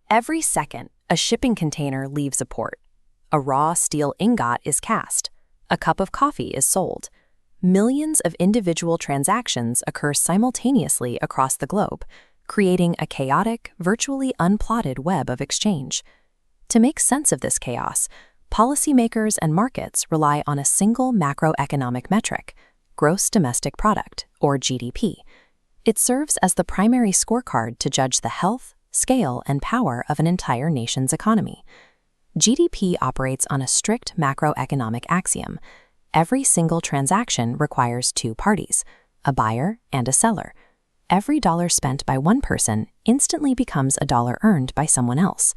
Every second, a shipping container leaves a port. A raw steel ingot is cast. A cup of coffee is sold. Millions of individual transactions occur simultaneously across the globe, creating a chaotic, virtually unplotted web of exchange. To make sense of this chaos, policymakers and markets rely on a single macroeconomic metric, gross domestic product, or GDP. It serves as the primary scorecard to judge the health, scale, and power of an entire nation's economy. GDP operates on a strict macroeconomic axiom. Every single transaction requires two parties, a buyer and a seller. Every dollar spent by one person instantly becomes a dollar earned by someone else.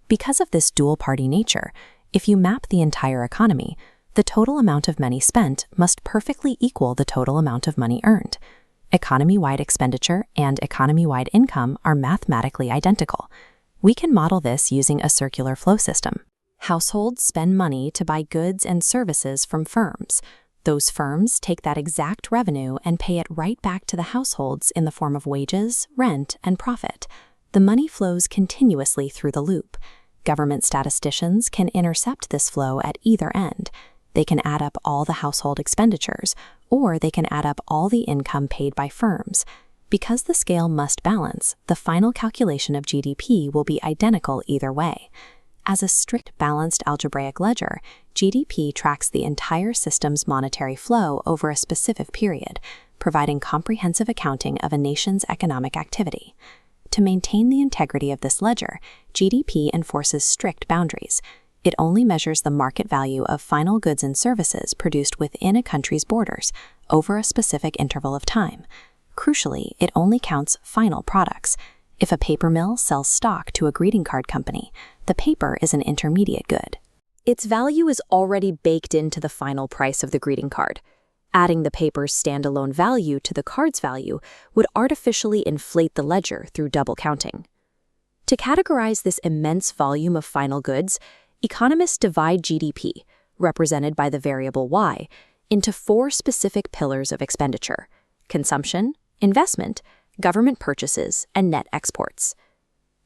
Because of this dual-party nature, if you map the entire economy, the total amount of money spent must perfectly equal the total amount of money earned. Economy-wide expenditure and economy-wide income are mathematically identical. We can model this using a circular flow system. Households spend money to buy goods and services from firms. Those firms take that exact revenue and pay it right back to the households in the form of wages, rent, and profit. The money flows continuously through the loop. Government statisticians can intercept this flow at either end. They can add up all the household expenditures, or they can add up all the income paid by firms. Because the scale must balance, the final calculation of GDP will be identical either way. As a strict balanced algebraic ledger, GDP tracks the entire system's monetary flow over a specific period, providing comprehensive accounting of a nation's economic activity. To maintain the integrity of this ledger, GDP enforces strict boundaries. It only measures the market value of final goods and services produced within a country's borders over a specific interval of time. Crucially, it only counts final products. If a paper mill sells stock to a greeting card company, the paper is an intermediate good. Its value is already baked into the final price of the greeting card. Adding the paper's standalone value to the card's value would artificially inflate the ledger through double counting. To categorize this immense volume of final goods, economists divide GDP, represented by the variable Y, into four specific pillars of expenditure: consumption, investment, government purchases, and net exports.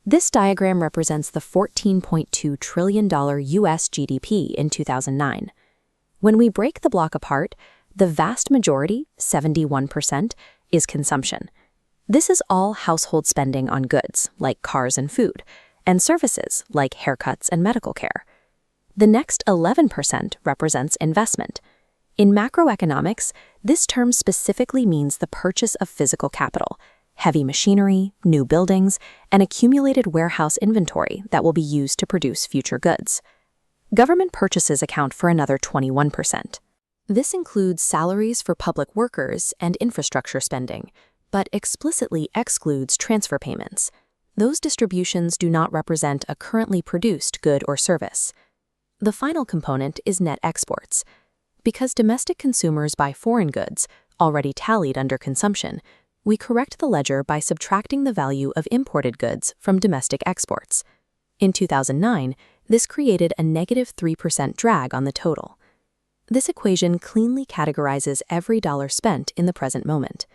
This diagram represents the $14.2 trillion US GDP in 2009. When we break the block apart, the vast majority, 71%, is consumption. This is all household spending on goods, like cars and food, and services, like haircuts and medical care. The next 11% represents investment. In macroeconomics, this term specifically means the purchase of physical capital, heavy machinery, new buildings, and accumulated warehouse inventory that will be used to produce future goods. Government purchases account for another 21%. This includes salaries for public workers and infrastructure spending, but explicitly excludes transfer payments. Those distributions do not represent a currently produced good or service. The final component is net exports. Because domestic consumers buy foreign goods, already tallied under consumption, we correct the ledger by subtracting the value of imported goods from domestic exports. In 2009, this created a negative 3% drag on the total. This equation cleanly categorizes every dollar spent in the present moment.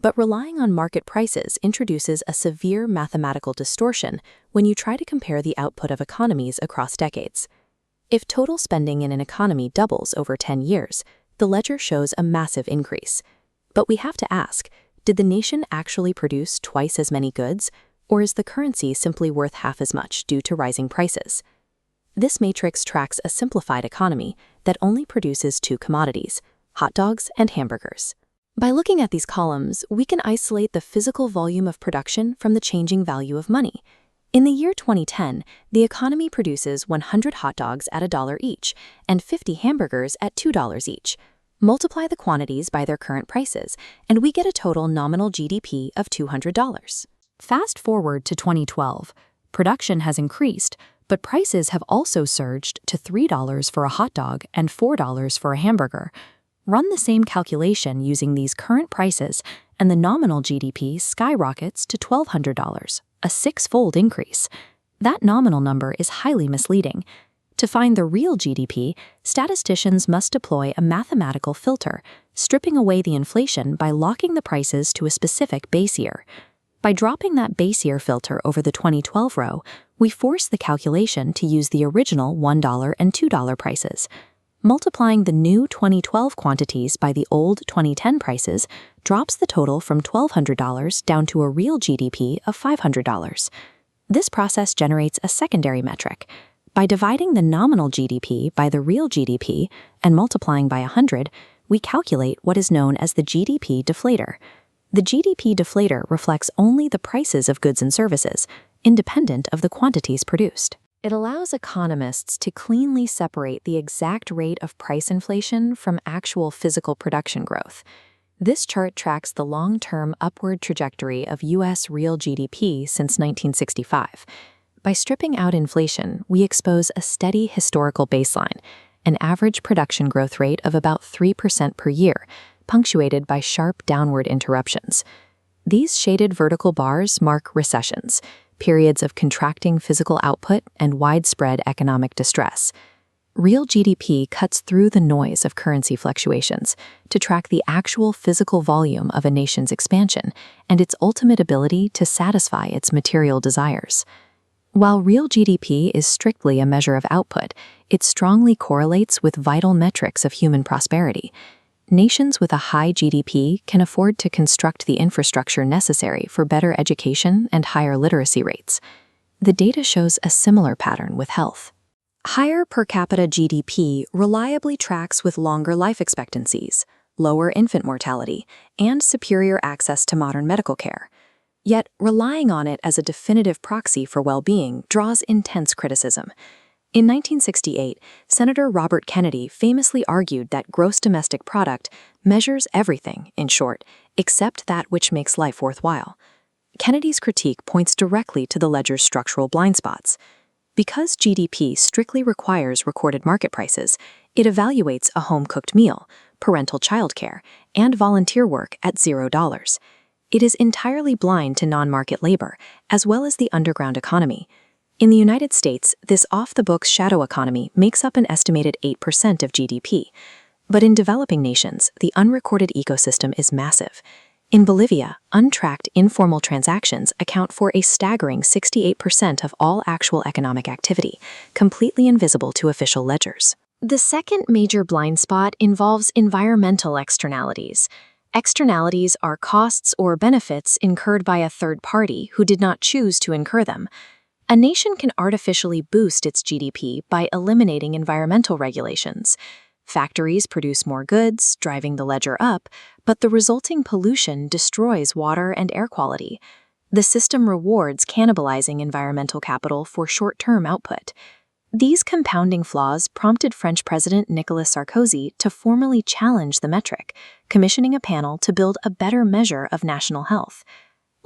But relying on market prices introduces a severe mathematical distortion when you try to compare the output of economies across decades. If total spending in an economy doubles over 10 years, the ledger shows a massive increase. But we have to ask, did the nation actually produce twice as many goods, or is the currency simply worth half as much due to rising prices? This matrix tracks a simplified economy that only produces two commodities, hot dogs and hamburgers. By looking at these columns, we can isolate the physical volume of production from the changing value of money. In the year 2010, the economy produces 100 hot dogs at $1 each and 50 hamburgers at $2 each. Multiply the quantities by their current prices, and we get a total nominal GDP of $200. Fast forward to 2012. Production has increased, but prices have also surged to $3 for a hot dog and $4 for a hamburger. Run the same calculation using these current prices, and the nominal GDP skyrockets to $1,200, a six-fold increase. That nominal number is highly misleading. To find the real GDP, statisticians must deploy a mathematical filter, stripping away the inflation by locking the prices to a specific base year. By dropping that base year filter over the 2012 row, We force the calculation to use the original $1 and $2 prices. Multiplying the new 2012 quantities by the old 2010 prices drops the total from $1,200 down to a real GDP of $500. This process generates a secondary metric. By dividing the nominal GDP by the real GDP and multiplying by 100, we calculate what is known as the GDP deflator. The GDP deflator reflects only the prices of goods and services, independent of the quantities produced. It allows economists to cleanly separate the exact rate of price inflation from actual physical production growth. This chart tracks the long-term upward trajectory of U.S. real GDP since 1965. By stripping out inflation, we expose a steady historical baseline, an average production growth rate of about 3% per year, punctuated by sharp downward interruptions. These shaded vertical bars mark recessions, periods of contracting physical output and widespread economic distress. Real GDP cuts through the noise of currency fluctuations to track the actual physical volume of a nation's expansion and its ultimate ability to satisfy its material desires. While real GDP is strictly a measure of output, it strongly correlates with vital metrics of human prosperity. Nations with a high GDP can afford to construct the infrastructure necessary for better education and higher literacy rates. The data shows a similar pattern with health. Higher per capita GDP reliably tracks with longer life expectancies, lower infant mortality, and superior access to modern medical care. Yet, relying on it as a definitive proxy for well-being draws intense criticism. In 1968, Senator Robert Kennedy famously argued that gross domestic product measures everything, in short, except that which makes life worthwhile. Kennedy's critique points directly to the ledger's structural blind spots. Because GDP strictly requires recorded market prices, it evaluates a home-cooked meal, parental childcare, and volunteer work at $0. It is entirely blind to non-market labor, as well as the underground economy. In the United States, this off-the-books shadow economy makes up an estimated 8% of GDP. But in developing nations, the unrecorded ecosystem is massive. In Bolivia, untracked informal transactions account for a staggering 68% of all actual economic activity, completely invisible to official ledgers. The second major blind spot involves environmental externalities. Externalities are costs or benefits incurred by a third party who did not choose to incur them. A nation can artificially boost its GDP by eliminating environmental regulations. Factories produce more goods, driving the ledger up, but the resulting pollution destroys water and air quality. The system rewards cannibalizing environmental capital for short-term output. These compounding flaws prompted French President Nicolas Sarkozy to formally challenge the metric, commissioning a panel to build a better measure of national health.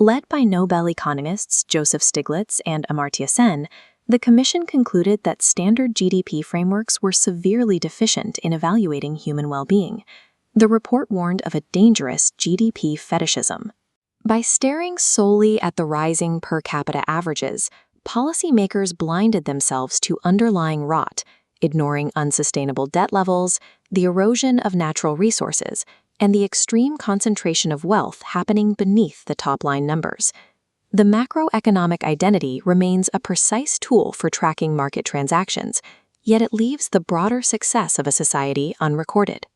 Led by Nobel economists Joseph Stiglitz and Amartya Sen, the commission concluded that standard GDP frameworks were severely deficient in evaluating human well-being. The report warned of a dangerous GDP fetishism. By staring solely at the rising per capita averages, policymakers blinded themselves to underlying rot, ignoring unsustainable debt levels, the erosion of natural resources, and the extreme concentration of wealth happening beneath the top-line numbers. The macroeconomic identity remains a precise tool for tracking market transactions, yet it leaves the broader success of a society unrecorded.